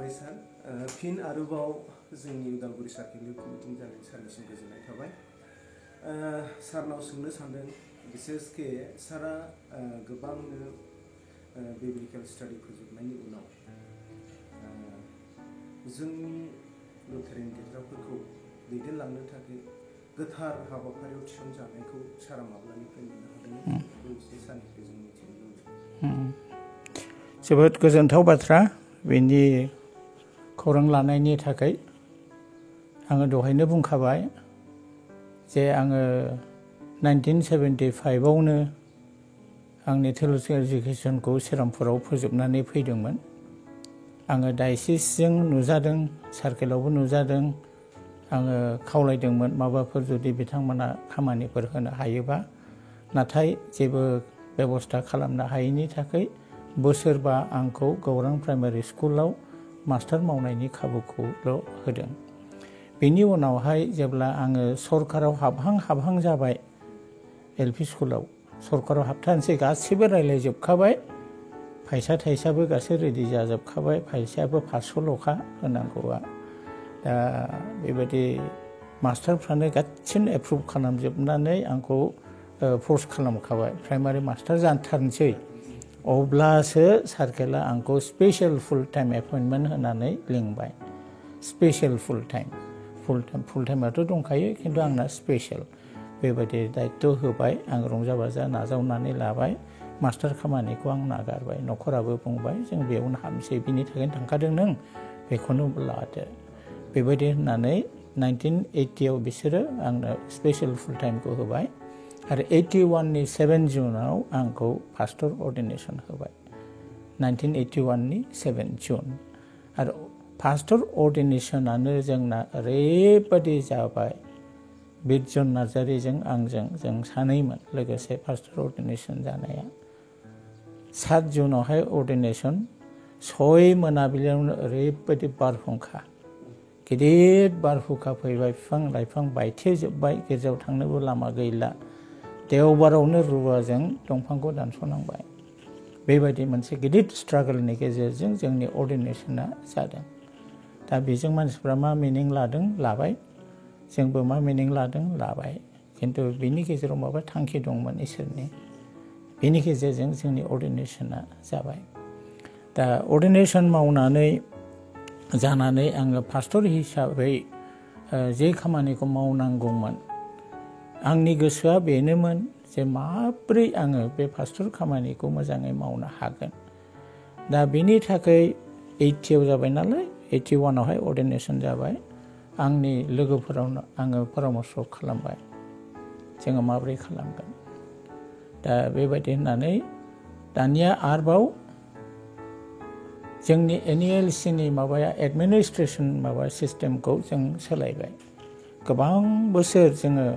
हामबाय सार फिन आरोबाव जोंनि उदालगुरि सार्केलनि मिटिं जानाय सारनिसिम गोजोननाय थाबाय सारनाव सोंनो सानदों बिसेसके सारा गोबांनो बिब्लिकेल स्टाडि फोजोबनायनि उनाव जोंनि लुथेरान गिर्जाफोरखौ दैदेनलांनो थाखाय गोथार हाबाफारियाव थिसनजानायखौ सारा माब्लानिफ्राय मोननो हादों बेखौ एसे सारनिफ्राय जों मिथिनो लुबैदों। जोबोद गोजोनथाव बाथ्रा बेनि खौरां लानायनि थाखाय आङो दहायनो बुंखाबाय जे आङो 1975आवनो आंनि थिय'लजिकेल एजुकेसनखौ श्रीरामपुराव फोजोबनानै फैदोंमोन। आङो डायसिसजों नुजादों, सार्केलावबो नुजादों। आङो खावलायदोंमोन माबाफोर जुदि बिथांमोना खामानिफोर होनो हायोबा, नाथाय जेबो बेबस्था खालामनो हायैनि थाखाय बोसोरबा आंखौ गौरां प्राइमारि स्कुलाव मास्टार मावनायनि खाबुखौल' होदों। बेनि उनावहाय जेब्ला आङो सरकाराव हाबहां जाबाय, एलपि स्कुलाव सरकाराव हाबथारनोसै गासिबो रायज्लायजोबखाबाय, फैसा थाइसाबो गासै रेडि जाजोबखाबाय, फैसायाबो 500ल'खा होनांगौआ। दा बेबायदि मास्टारफ्रानो गासिनो एप्रुभ खालामजोबनानै आंखौ फर्स खालामखाबाय प्राइमारि मास्टार जाथारनोसै। अब्लासो सार्केला आंखौ स्पेशल फुल टाइम एपइन्टमेन्ट होनानै लिंबाय। स्पेशल फुल टाइमाथ' दंखायो, खिन्थु आंना स्पेशल बेबायदि दायित्व होबाय। आं रंजा बाजा नाजावनानै लाबाय। मास्टार खामानिखौ आं नागारबाय। न'खराबो बुंबाय जों बेयावनो हाबनोसै, बिनि थाखायनो थांखादों नों, बेखौनो लादो बेबायदि होननानै 1980आव बिसोरो आंनो स्पेशल फुल टाइमखौ होबाय आरो 81नि 7 जुनाव आंखौ पास्टर अर्डिनेसन होबाय। 1981नि 7 जुन आरो पास्टर अर्डिनेसनानो जोंना ओरैबायदि जाबाय, बिरजन नार्जारिजों आंजों जों सानैमोन लोगोसे पास्टर अर्डिनेसन जानाया। 7 जुनावहाय अर्डिनेसन, 6 मोनाबिलियावनो ओरैबायदि बारहुंखा, गिदिर बारहुंखा फैबाय, बिफां लाइफां बायथेजोब्बाय, गिर्जायाव थांनोबो लामा गैला। देवबारावनो रुवाजों दंफांखौ दानस'नांबाय। बेबायदि मोनसे गिदिर स्ट्रागोलनि गेजेरजों जोंनि अर्डिनेसना जादों। दा बेजों मानसिफ्रा मा मिनिं लादों लाबाय, जोंबो मा मिनिं लादों लाबाय, खिन्थु बिनि गेजेराव माबा थांखि दंमोन इसोरनि, बेनि गेजेरजों जोंनि अर्डिनेसना जाबाय। दा अर्डिनेसन मावनानै जानानै आङो पास्टर हिसाबै जे खामानिखौ मावनांगौमोन, आंनि गोसोआ बेनोमोन जे माब्रै आङो बे पास्टर खामानिखौ मोजाङै मावनो हागोन। दा बेनि थाखाय 80आव जाबाय नालाय, 81आवहाय अर्डिनेसन जाबाय। आंनि लोगोफोरावनो आङो परामर्श खालामबाय जोङो माब्रै खालामगोन। दा बेबायदि होननानै दानिया आरोबाव जोंनि NELCनि माबाया एडमिनिस्ट्रेसन माबा सिस्टेमखौ जों सोलायबाय। गोबां बोसोर जोङो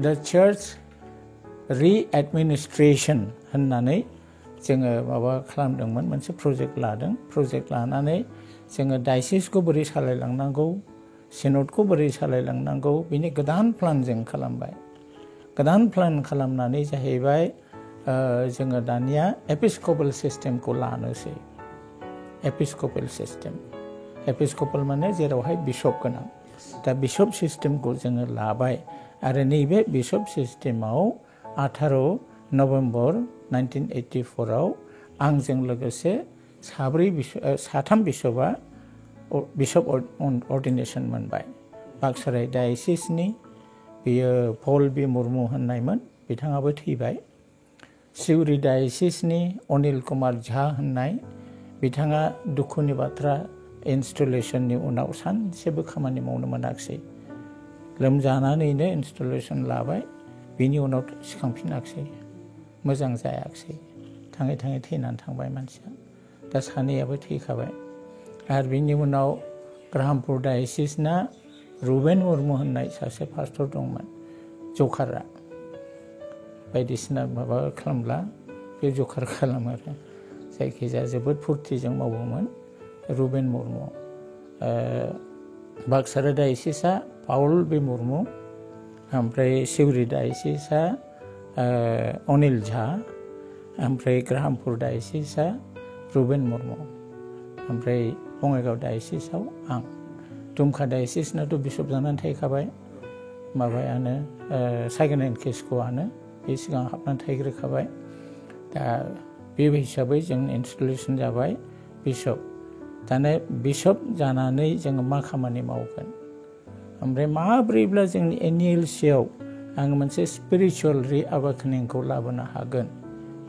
दा चार्च रि-एडमिनिस्ट्रेसन होननानै जोङो माबा खालामदोंमोन, मोनसे प्रजेक्ट लादों। प्रजेक्ट लानानै जोङो डायसिसखौ बोरै सालायलांनांगौ, सिनडखौ बोरै सालायलांनांगौ, बिनि गोदान प्लान जों खालामबाय। गोदान प्लान खालामनानै जाहैबाय जोङो दानिया एपिस्कपल सिस्टेमखौ लानोसै। एपिस्कपल सिस्टेम, एपिस्कपल माने जेरावहाय बिशप गोनां। दा बिशप सिस्टेमखौ जोङो लाबाय आरो नैबे बिशप सिस्टेमाव 18 नभेम्बर 1984आव आंजों लोगोसे 3 बिशपआ बिशप अर्डिनेसन मोनबाय। बाक्साराय डायसिसनि बेयो पल बि मुर्मु होननायमोन, बिथाङाबो थैबाय। सिउरि डायसिसनि अनिल कुमार झा होननाय, बिथाङा दुखुनि बाथ्रा इनस्टलेसननि उनाव सानसेबो खामानि मावनो मोनाखिसै। लोमजानानैनो इनस्टलेसन लाबाय, बिनि उनाव सिखांफिनाखिसै, मोजां जायाखिसै, थाङै थैनानै थांबाय मानसिया। दा सानैयाबो थैखाबाय। आरो बिनि उनाव ग्राहामपुर डायसिसना रुबेन मुर्मु होननाय सासे पास्टर दंमोन, जखारा बायदिसिना माबा खालामब्ला बे जखार खालामो आरो, जायखिजाया जोबोद फुरथिजों मावोमोन रुबेन मुर्मु। बाक्सारा डायसिसआ पाउल बि मुर्मु, ओमफ्राय सिउरि डायसिसआ अनिल झा, ओमफ्राय ग्राहामपुर डायसिसआ रुबेन मुर्मु, ओमफ्राय बङाइगाव डायसिसाव आं दुमका डायसिसनाथ' बिशप जानानै थाहैखाबाय माबायानो साइगन एन्ड किस्क'आनो बे सिगां हाबनानै थाहैग्रोखाबाय दा बे हिसाबै जों इनस्टलेसन जाबाय बिशप दाना बिशप जानानै जोङो मा खामानि मावगोन ओमफ्राय माब्रैब्ला जोंनि एनइएलसिआव आं मोनसे स्पिरिचुवेल रिएवेकनिंखौ लाबोनो हागोन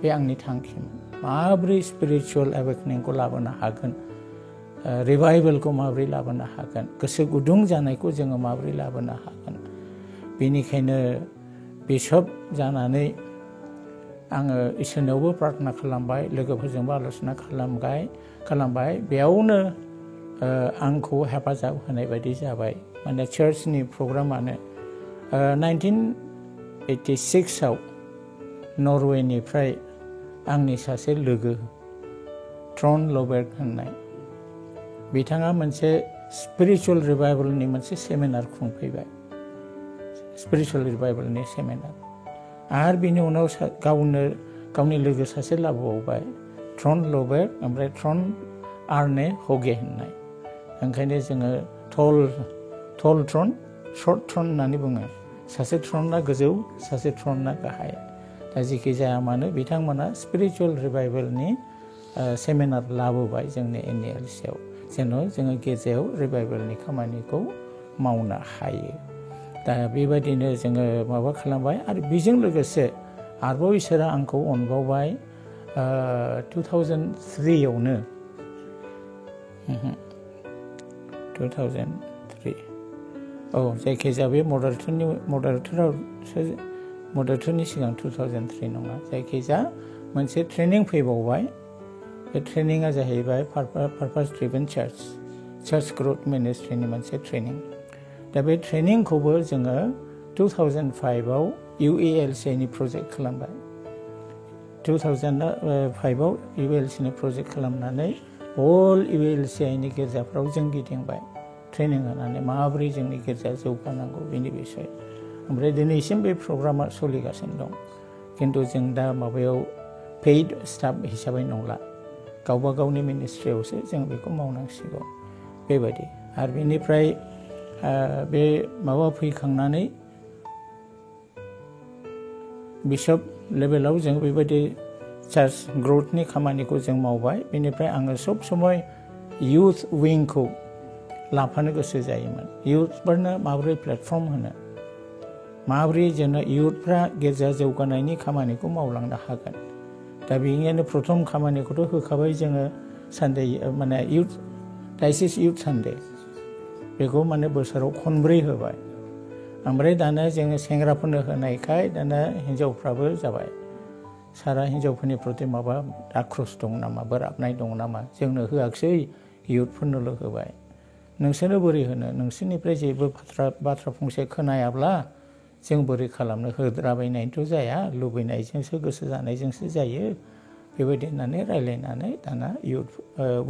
बे आंनि थांखिमोन माब्रै स्पिरिचुवेल एवेकनिंखौ लाबोनो हागोन रिभाइभेलखौ माब्रै लाबोनो हागोन गोसो गुदुं जानायखौ जोङो माब्रै लाबोनो हागोन बेनिखायनो बिशप जानानै आङो इसोरनावबो प्रार्थना खालामबाय लोगोफोरजोंबो आलोचना खालामबाय बेयावनो आंखौ हेफाजाब होनाय बायदि जाबाय माने चार्चनि प्रग्रामानो 1986आव नरवेनिफ्राय आंनि सासे लोगो ट्रन लबेर्ग होननाय बिथाङा मोनसे स्पिरिचुवेल रिभाइभेलनि मोनसे सेमिनार खुंफैबाय स्पिरिचुवेल रिभाइभेलनि सेमिनार आरो बिनि उनाव गावनि लोगो सासे लाबोबावबाय ट्रन लबेर्ग ओमफ्राय ट्रन आर्ने हगे होननाय ओंखायनो जोङो टल ट्रन शर्ट ट्रन होननानै बुङो सासे ट्रनना गोजौ सासे ट्रनना गाहाय दा जेखि जाया मानो बिथांमोना स्पिरिचुवेल रिभाइभेलनि सेमिनार लाबोबाय जोंनि एनइएलसिआव जेन' जोङो गेजेराव रिभाइभेलनि खामानिखौ मावनो हायो दा बेबायदिनो जोङो माबा खालामबाय आरो बेजों लोगोसे आरोबाव इसोरा आंखौ अनबावबाय 2003आवनो 2003 औ जायखिजाया बे मदारेटरनि सिगां 2003 नङा जायखिजाया मोनसे ट्रेनिं फैबावबाय बे ट्रेनिङा जाहैबाय पारपास ड्रिभेन चार्च ग्रथ मिनिस्ट्रिनि मोनसे ट्रेनिं दा बे ट्रेनिंखौबो जोङो 2005आव UALCनि प्रजेक्ट खालामबाय 2005आव UALCनि प्रजेक्ट खालामनानै अल UALCनि गिर्जाफ्राव जों गिदिंबाय ट्रेनिं होनानै माबोरै जोंनि गिर्जा जौगानांगौ बेनि बिसय ओमफ्राय दिनैसिम बे प्रग्रामा सोलिगासिनो दं खिन्थु जों दा माबायाव पेइड स्टाफ हिसाबै नंला गावबा गावनि मिनिस्ट्रियावसो जों बेखौ मावनांसिगौ बेबायदि आरो बेनिफ्राय बे माबा फैखांनानै बिशप लेभेलाव जों बेबायदि चार्च ग्रथनि खामानिखौ जों मावबाय बेनिफ्राय आङो सब समय इउथ विंखौ लाफानो गोसो जायोमोन इउथफोरनो माबोरै प्लेटफर्म होनो माबोरै जेन' इउथफ्रा गिर्जा जौगानायनि खामानिखौ मावलांनो हागोन दा बेनिखायनो प्रथम खामानिखौथ' होखाबाय जोङो सानडे माने इउथ डायसिस इउथ सानडे बेखौ माने बोसोराव खनब्रै होबाय ओमफ्राय दाना जोङो सेंग्राफोरनो होनायखाय दाना हिन्जावफ्राबो जाबाय सारा हिन्जावफोरनि प्रति माबा आक्रोश दं नामा बोराबनाय दं नामा जोंनो होआखिसै इउथफोरनोल' होबाय नोंसोरनो बोरै होनो नोंसोरनिफ्राय जेबो बाथ्रा फंसे खोनायाब्ला जों बोरै खालामनो होद्राबायनायथ' जाया लुबैनायजोंसो गोसो जानायजोंसो जायो बेबायदि होननानै रायज्लायनानै दाना इउथ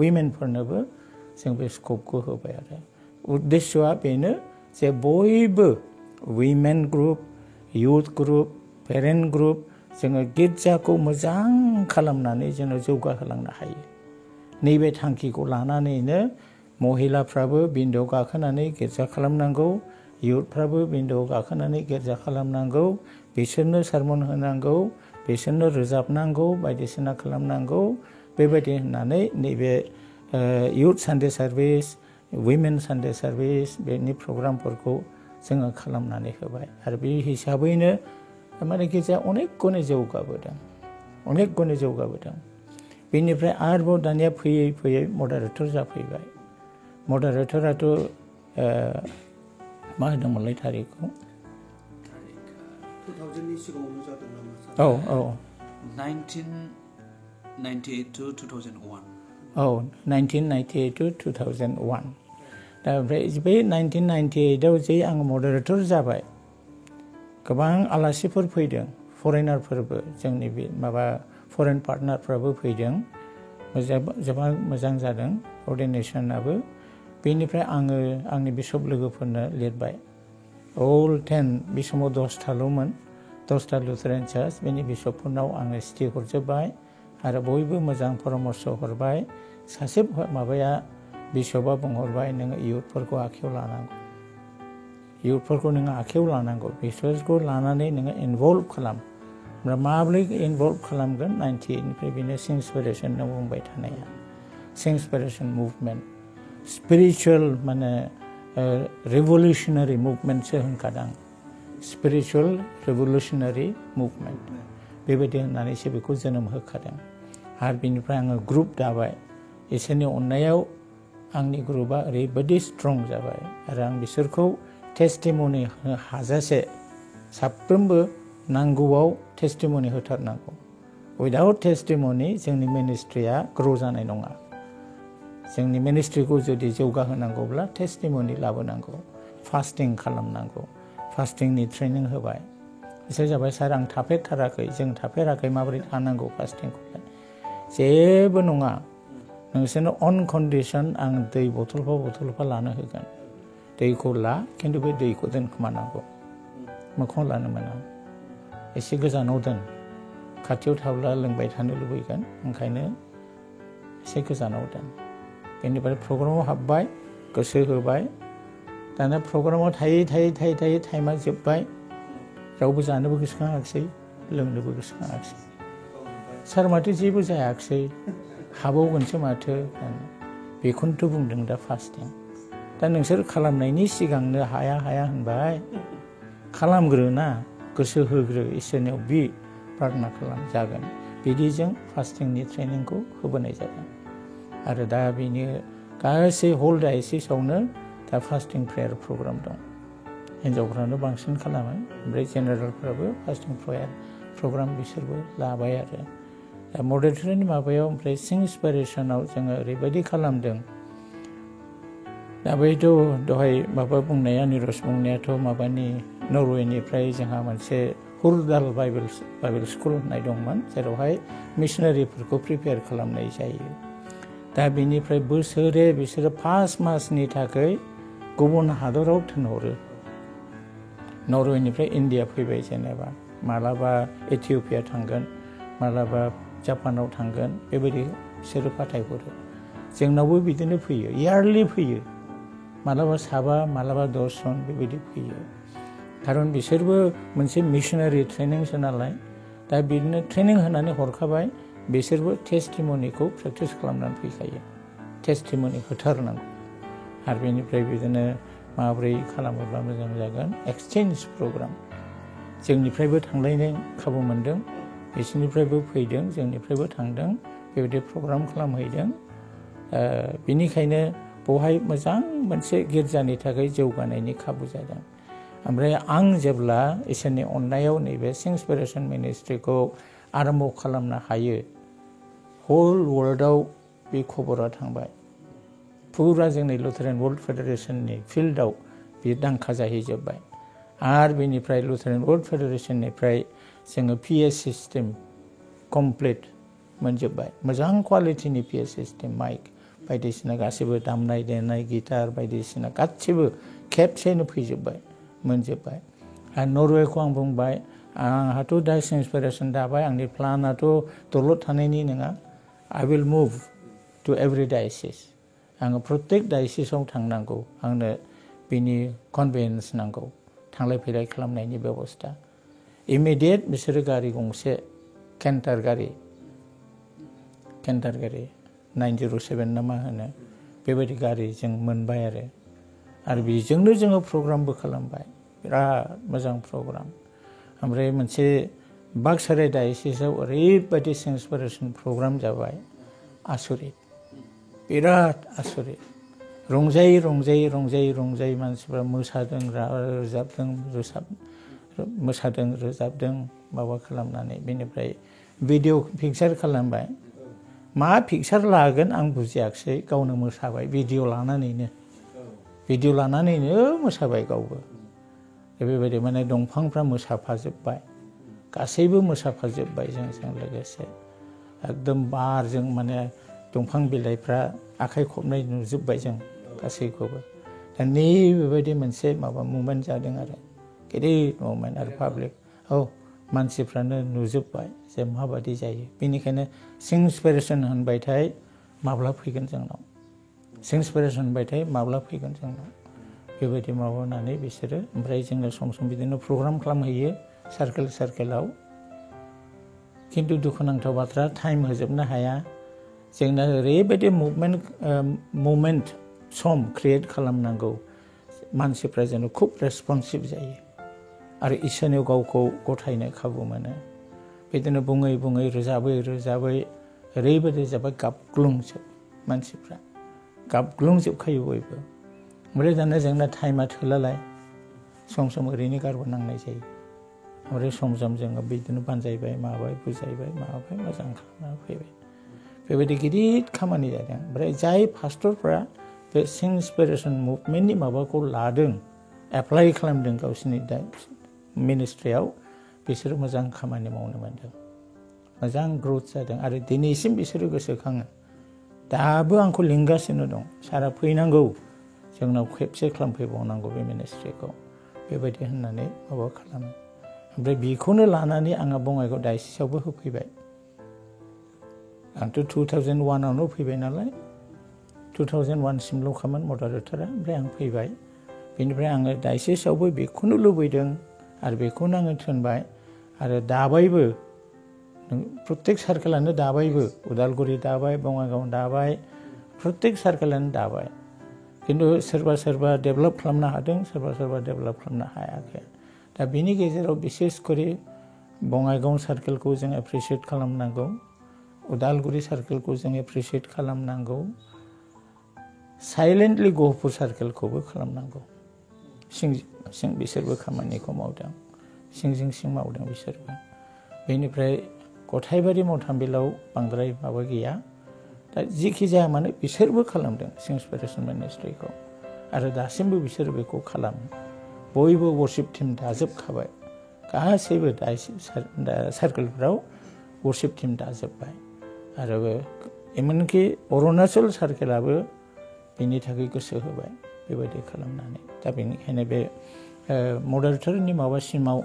उइमेनफोरनोबो जों बे स्कपखौ होबाय आरो उद्देश्यआ बेनो जे बयबो women group youth group parent group जोङो गिर्जाखौ मोजां खालामनानै जोङो जौगाहोलांनो हायो नैबे थांखिखौ लानानैनो महिलाफ्राबो बिन्दोआव गाखोनानै गिर्जा खालामनांगौ इउथफ्राबो बिन्दोआव गाखोनानै गिर्जा खालामनांगौ बिसोरनो सारमन होनांगौ बिसोरनो रोजाबनांगौ बायदिसिना खालामनांगौ बेबायदि होननानै नैबे youth Sunday service women Sunday service बेनि प्रग्रामफोरखौ जोङो खालामनानै होबाय आरो बे हिसाबैनो माने गिर्जाया अनेक गुनै जौगाबोदों बेनिफ्राय आरोबाव दानिया फैयै फैयै मदारेटर जाफैबाय मदारेटराथ' मा होदोंमोनलाय थारिखखौ 2000नि सिगाङावनो जादों नामा औ 1998 to 2001 औ 1998 to 2001 दा ओमफ्राय बे 1998आव जे आं मदारेटर जाबाय गोबां आलासिफोर फैदों फरेनारफोरबो जोंनि बे माबा फरेन पार्टनारफ्राबो फैदों जोबोद मोजां जादों अर्डिनेसनाबो बेनिफ्राय आङो आंनि बिशप लोगोफोरनो लिरबाय अल 10 बे समाव 10थाल'मोन 10था लुथेरान चार्च बेनि बिशपफोरनाव आङो सिटि हरजोब्बाय आरो बयबो मोजां परामर्श हरबाय सासे माबाया बिशपआ बुंहरबाय नोङो इयुथफोरखौ आखायाव लानांगौ इयुथफोरखौ नोङो आखायाव लानांगौ बिसोरखौ लानानै नोङो इनभल्भ खालाम ओमफ्राय माब्रै इनभल्भ खालामगोन 98निफ्राय बेनो सिंसपिरेसन नों बुंबाय थानाया सिंसपिरेसन मुभमेन्ट स्पिरिचुवेल माने रिभलिउसनारि मुभमेन्टसो होनखादां स्पिरिचुवेल रिभलिउसनारि मुभमेन्ट बेबायदि होननानैसो बेखौ जोनोम होखादों आरो बिनिफ्राय आङो ग्रुप दाबाय इसोरनि अननायाव आंनि ग्रुपआ ओरैबायदि स्ट्रं जाबाय आरो आं बिसोरखौ टेस्टिमनि होनो हाजासे साफ्रोमबो नांगौआव टेस्टिमनि होथारनांगौ उइदाउट टेस्टिमनि जोंनि मिनिस्ट्रिया ग्र' जानाय नङा जोंनि मिनिस्ट्रिखौ जुदि जौगाहोनांगौब्ला टेस्टिमनि लाबोनांगौ फास्टिं खालामनांगौ फास्टिंनि ट्रेनिं होबाय बिसोर जाबाय सार आं थाफेरथाराखै जों थाफेराखै माबोरै थानांगौ फास्टिंखौलाय जेबो नङा नोंसोरनो अन कन्डिसन आं दै बथलफा लानो होगोन दैखौ ला खिन्थु बे दैखौ दोनखोमानांगौ मोखाङाव लानो मोना एसे गोजानाव दोन खाथियाव थाब्ला लोंबाय थानो लुबैगोन ओंखायनो एसे गोजानाव दोन बेनिफ्राय प्रग्रामाव हाबबाय गोसो होबाय दाना प्रग्रामाव थायै टाइमा जोब्बाय रावबो जानोबो गोसोखाङाखिसै लोंनोबो गोसोखाङाखिसै सार माथो जेबो जायाखिसै हाबावगोनसो माथो बेखौनोथ' बुंदों दा फास्टिं दा नोंसोर खालामनायनि सिगांनो हाया होनबाय खालामग्रोना गोसो होग्रो इसोरनियाव बि प्रार्थना खालाम जागोन बिदिजों फास्टिंनि ट्रेनिंखौ होबोनाय जादों आरो दा बेनि गासै हल डायसिसावनो दा फास्टिं प्रेयार प्रग्राम दं हिन्जावफ्रानो बांसिन खालामो ओमफ्राय जेनेरेलफ्राबो फास्टिं प्रेयार प्रग्राम बिसोरबो लाबाय आरो दा मडारेटरनि माबायाव ओमफ्राय सिंसपिरेसनाव जोङो ओरैबायदि खालामदों दा बैथ' दहाय माबा बुंनाया निरज बुंनायाथ' माबानि नरवेनिफ्राय जोंहा मोनसे हुरदाल बाइबेल स्कुल होननाय दंमोन जेरावहाय मिशनारिफोरखौ प्रिपेयार खालामनाय जायो दा बेनिफ्राय बोसोरे बिसोरो 5 मासनि थाखाय गुबुन हादराव थिनहरो नरवेनिफ्राय इन्डिया फैबाय जेनेबा मालाबा इथिय'पिया थांगोन मालाबा जापानाव थांगोन बेबायदि बिसोरो फाथायहरो जोंनावबो बिदिनो फैयो इयारलि फैयो मालाबा 7 मालाबा 10 जन बेबायदि फैयो खारन बिसोरबो मोनसे मिशनारि ट्रेनिंसो नालाय दा बिदिनो ट्रेनिं होनानै हरखाबाय बिसोरबो टेस्टिमनिखौ प्रेक्टिस खालामनानै फैखायो टेस्टिमनि होथारनांगौ आरो बेनिफ्राय बिदिनो माब्रै खालामोब्ला मोजां जागोन एक्सचेन्ज प्रग्राम जोंनिफ्रायबो थांलायनो खाबु मोनदों बिसोरनिफ्रायबो फैदों जोंनिफ्रायबो थांदों बेबायदि प्रग्राम खालामहैदों बेनिखायनो बेवहाय मोजां मोनसे गिर्जानि थाखाय जौगानायनि खाबु जादों ओमफ्राय आं जेब्ला इसोरनि अननायाव नैबे सिंसपिरेसन मिनिस्ट्रिखौ आरम्भ खालामनो हायो हल वर्ल्डआव बे खबरा थांबाय फुरा जोंनि लुथेरान वर्ल्ड फेडारेशननि फिल्डआव बे दांखा जाहैजोब्बाय आरो बेनिफ्राय लुथेरान वर्ल्ड फेडारेशननिफ्राय जोङो पिए सिस्टेम कमप्लिट मोनजोब्बाय मोजां क्वालिटिनि पिए सिस्टेम माइक बायदिसिना गासैबो दामनाय देनाय गिटार बायदिसिना गासैबो खेबसेनो फैजोब्बाय मोनजोब्बाय आरो नरवेखौ आं बुंबाय आंहाथ' दा सिंसपिरेसन दाबाय आंनि प्लानाथ' दलद थानायनि नङा I will move to every diocese आङो प्रत्येक डायसिसाव थांनांगौ आंनो बिनि कनभेन्स नांगौ थांलाय फैलाय खालामनायनि बेबस्था इमिडियेट बिसोरो गारि गंसे केन्टार गारि 907 ना मा होनो बेबायदि गारि जों मोनबाय आरो बेजोंनो जोङो प्रग्रामबो खालामबाय बिराद मोजां प्रग्राम ओमफ्राय मोनसे बाक्साराय डायसिसाव ओरैबायदि सिंसपिरेसन प्रग्राम जाबाय आसरित बिराद आसरित रंजायै मानसिफ्रा रोजाबदों माबा खालामनानै बेनिफ्राय भिडिअ पिकचार खालामबाय मा पिकचार लागोन आं बुजियाखिसै गावनो मोसाबाय भिडिअ लानानैनो मोसाबाय गावबो बेबायदि माने दंफांफ्रा मोसाफाजोब्बाय गासैबो मोसाफाजोब्बाय जोंजों लोगोसे एकदम बारजों माने दंफां बिलाइफ्रा आखाइ खबनाय नुजोब्बाय जों गासैखौबो दा बेबायदि मोनसे माबा मुभमेन्ट जादों आरो गिदिर मुभमेन्ट आरो पाब्लिक मानसिफ्रानो नुजोब्बाय जे माबादि जायो बेनिखायनो सिंसपिरेसन होनबायथाय माब्ला फैगोन जोंनाव इन्सपिरेसन होनबाय थायो माब्ला फैगोन जोंनाव बेबायदि माबानानै बिसोरो ओमफ्राय जोङो सम सम बिदिनो प्रग्राम खालामहैयो सार्केलाव खिन्थु दुखुनांथाव बाथ्रा टाइम होजोबनो हाया जोंना ओरैबायदि मुभमेन्ट सम क्रिएट खालामनांगौ मानसिफ्रा जेन खुब रेसपन्सिभ जायो आरो इसोरनियाव गावखौ गथायनो खाबु मोनो बिदिनो बुङै बुङै रोजाबै ओरैबायदि जाबाय गाबग्लुंजोब मानसिफ्रा गाबग्लुंजोबखायो बयबो ओमफ्राय दाना जोंना टाइमा थोलालाय सम ओरैनो गारबोनांनाय जायो ओमफ्राय सम जोङो बिदिनो बानजायबाय माबाय बुजायबाय माबाय मोजां खालामना फैबाय बेबायदि गिदिर खामानि जादों ओमफ्राय जाय पास्टरफ्रा बे इन्सपिरेसन मुभमेन्टनि माबाखौ लादों एप्लाइ खालामदों गावसोरनि दा मिनिस्ट्रियाव बिसोरो मोजां खामानि मावनो मोनदों मोजां ग्रौथ जादों आरो दिनैसिम बिसोरो गोसोखाङो दाबो आंखौ लिंगासिनो दं सारा फैनांगौ जोंनाव खेबसे खालामफैबावनांगौ बे मिनिस्ट्रिखौ बेबायदि होननानै माबा खालामो ओमफ्राय बेखौनो लानानै आङो बङाइगाव डायसिसावबो होफैबाय आंथ' 2001आवनो फैबाय नालाय 2001सिमल'खामोन मदारेटरा ओमफ्राय आं फैबाय बेनिफ्राय आङो डायसिसावबो बेखौनो लुबैदों आरो बेखौनो आङो थिनबाय आरो दाबायबो प्रत्येक सार्केलानो दाबायबो उदालगुरि दाबाय बङाइगाव दाबाय प्रत्येक सार्केलानो दाबाय खिन्थु सोरबा डेभेलप खालामनो हादों सोरबा डेभेलप खालामनो हायाखै दा बेनि गेजेराव बिसेस करि बङाइगाव सार्केलखौ जों एप्रिसियेट खालामनांगौ उदालगुरि सार्केलखौ जों एप्रिसियेट खालामनांगौ साइलेन्टलि गहपुर सार्केलखौबो खालामनांगौ सिं बिसोरबो खामानिखौ मावदों सिं मावदों बिसोरबो बेनिफ्राय गथायबारि मावथामबिलाव बांद्राय माबा गैया दा जिखि जाया मानो बिसोरबो खालामदों इन्सपिरेसन मिनिस्ट्रिखौ आरो दासिमबो बिसोर बेखौ खालामो बयबो वर्शिप टीम दाजोबखाबाय गासैबो सार्केलफ्राव वर्शिप टीम दाजोब्बाय आरो एमनकि अरुणाचल सार्केलाबो बेनि थाखाय गोसो होबाय बेबायदि खालामनानै दा बेनिखायनो बे मदारेटरनि माबासिमाव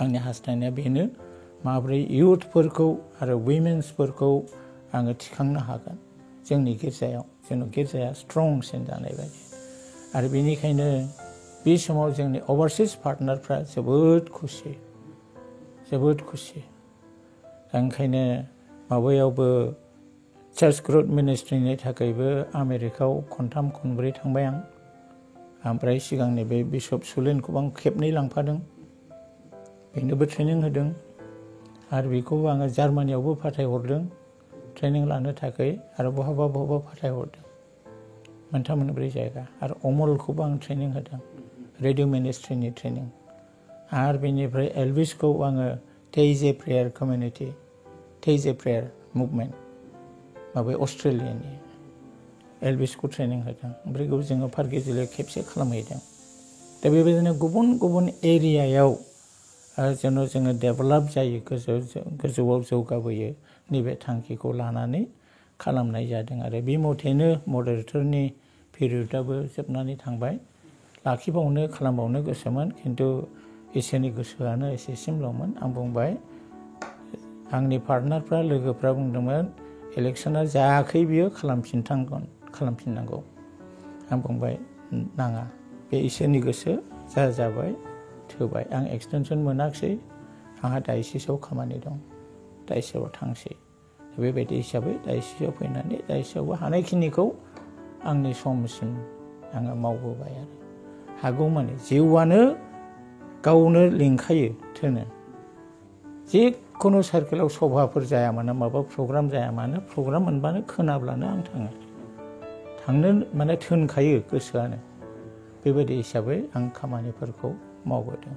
आंनि हास्थायनाया बेनो माब्रै इयुथफोरखौ आरो उइमेन्सफोरखौ आङो थिखांनो हागोन जोंनि गिर्जायाव जेन' गिर्जाया स्ट्रंसिन जानाय बायदि आरो बेनिखायनो बे समाव जोंनि अभारसिस पार्टनारफ्रा जोबोद खुसि दा ओंखायनो माबायावबो चार्च ग्रौथ मिनिस्ट्रिनि थाखायबो आमेरिकायाव खनथाम खनब्रै थांबाय आं ओमफ्राय सिगांनि बे बिशप सुलेनखौबो आं खेबनै लांफादों बेनोबो ट्रेनिं होदों आरो बेखौबो आङो जार्मानियावबो फाथायहरदों ट्रेनिं लानो थाखाय आरो बहाबा फाथायहरदों मोनथाम मोनब्रै जायगा आरो अमलखौबो आं ट्रेनिं होदों रेडिअ मिनिस्ट्रिनि ट्रेनिं आरो बेनिफ्राय एलभिसखौ आङो टेइजे प्रेयार कमिउनिटि टेइजे प्रेयार मुभमेन्ट माबाया अस्ट्रेलियानि एलभिसखौ ट्रेनिं होदों ओमफ्राय जोङो फारगेजिलायाव खेबसे खालामहैदों दा बेबायदिनो गुबुन एरियायाव जेन' जोङो डेभेलप जायो गोजौआव जौगाबोयो नैबे थांखिखौ लानानै खालामनाय जादों आरो बे मथेनो मदारेटरनि पिरियडआबो जोबनानै थांबाय लाखिबावनो खालामबावनो गोसोमोन खिन्थु इसोरनि गोसोआनो एसेसिमल'मोन आं बुंबाय आंनि पार्टनारफ्रा लोगोफ्रा बुंदोंमोन इलेक्सना जायाखै बियो खालामफिननांगौ आं बुंबाय नाङा बे इसोरनि गोसो जाबाय थोबाय आं एक्सटेनसन मोनाखिसै आंहा डायसिसाव खामानि दं डायसिसाव थांसै बेबायदि हिसाबै डायसिसाव फैनानै डायसिसावबो हानायखिनिखौ आंनि समसिम आङो मावबोबाय आरो हागौमानि जिउआनो गावनो लिंखायो थोनो जिखुनु सार्केलाव सभाफोर जाया मानो माबा प्रग्राम जाया मानो प्रग्राम मोनबानो खोनाब्लानो आं थांनो माने थोनखायो गोसोआनो बेबायदि हिसाबै आं खामानिफोरखौ मावबोदों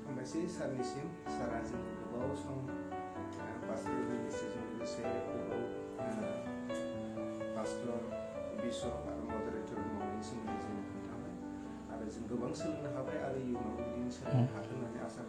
हामबायसै सारनिसिम सारा जों गोबाव सम पास्टर मिनिस्ट्रिजों लोगोसे गोबाव पास्टर बिशप आरो मदारेटर मावनायनि सोमोन्दै जों खोन्थाबाय आरो जों गोबां सोलोंनो हाबाय आरो इयुनाव बिदिनो सोलोंनो हागोन होननानै आसा